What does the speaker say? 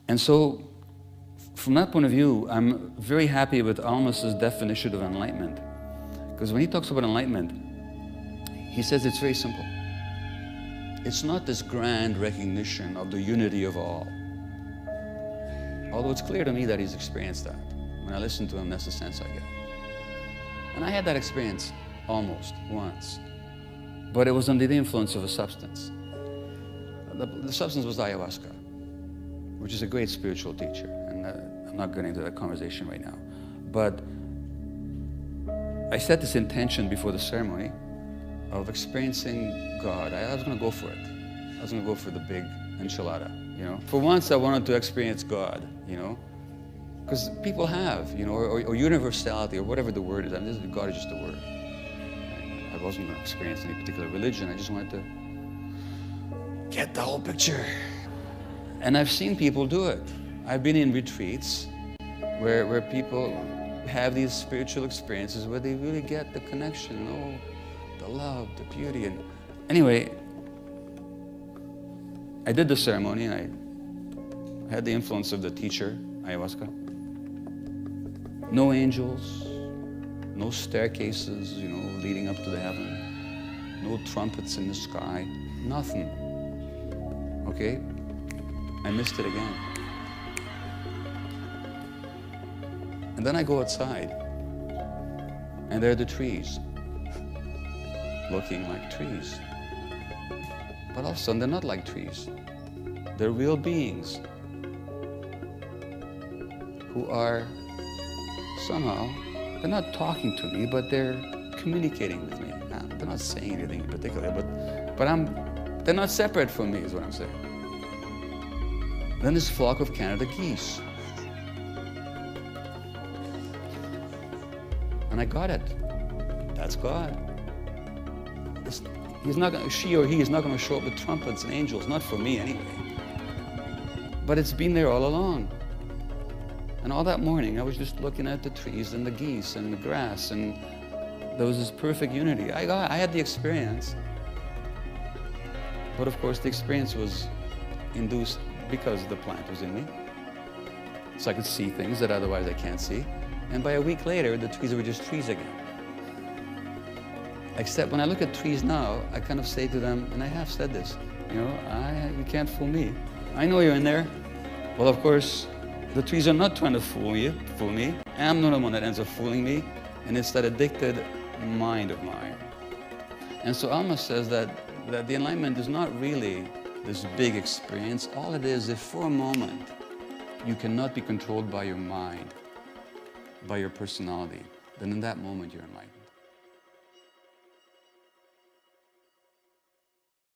And so, from that point of view, I'm very happy with Almas's definition of enlightenment. Because when he talks about enlightenment, he says it's very simple. It's not this grand recognition of the unity of all. Although it's clear to me that he's experienced that. When I listen to him, that's the sense I get. And I had that experience almost once. But it was under the influence of a substance. The substance was ayahuasca, which is a great spiritual teacher. And I'm not getting into that conversation right now. But I set this intention before the ceremony of experiencing God. I was going to go for it. I was going to go for the big enchilada, you know. For once, I wanted to experience God, you know. Because people have, you know, or universality, or whatever the word is. I mean, God is just a word. I wasn't going to experience any particular religion. I just wanted to get the whole picture. And I've seen people do it. I've been in retreats where people have these spiritual experiences where they really get the connection, you know, the love, the beauty. And anyway, I did the ceremony, and I had the influence of the teacher, ayahuasca. No angels, no staircases, you know, leading up to the heaven. No trumpets in the sky, nothing. Okay? I missed it again. And then I go outside, and there are the trees, looking like trees. But all of a sudden, they're not like trees. They're real beings who are somehow, they're not talking to me, but they're communicating with me. Now, they're not saying anything in particular, but they're not separate from me, is what I'm saying. Then this flock of Canada geese. And I got it. That's God. She or he is not going to show up with trumpets and angels, not for me anyway. But it's been there all along. And all that morning, I was just looking at the trees and the geese and the grass, and there was this perfect unity. I had the experience. But of course, the experience was induced because the plant was in me. So I could see things that otherwise I can't see. And by a week later, the trees were just trees again. Except when I look at trees now, I kind of say to them, and I have said this, you know, you can't fool me. I know you're in there. Well, of course, the trees are not trying to fool me. I'm not the one that ends up fooling me, and it's that addicted mind of mine. And so Alma says that the enlightenment is not really this big experience. All it is, if for a moment you cannot be controlled by your mind, by your personality, then in that moment you're enlightened.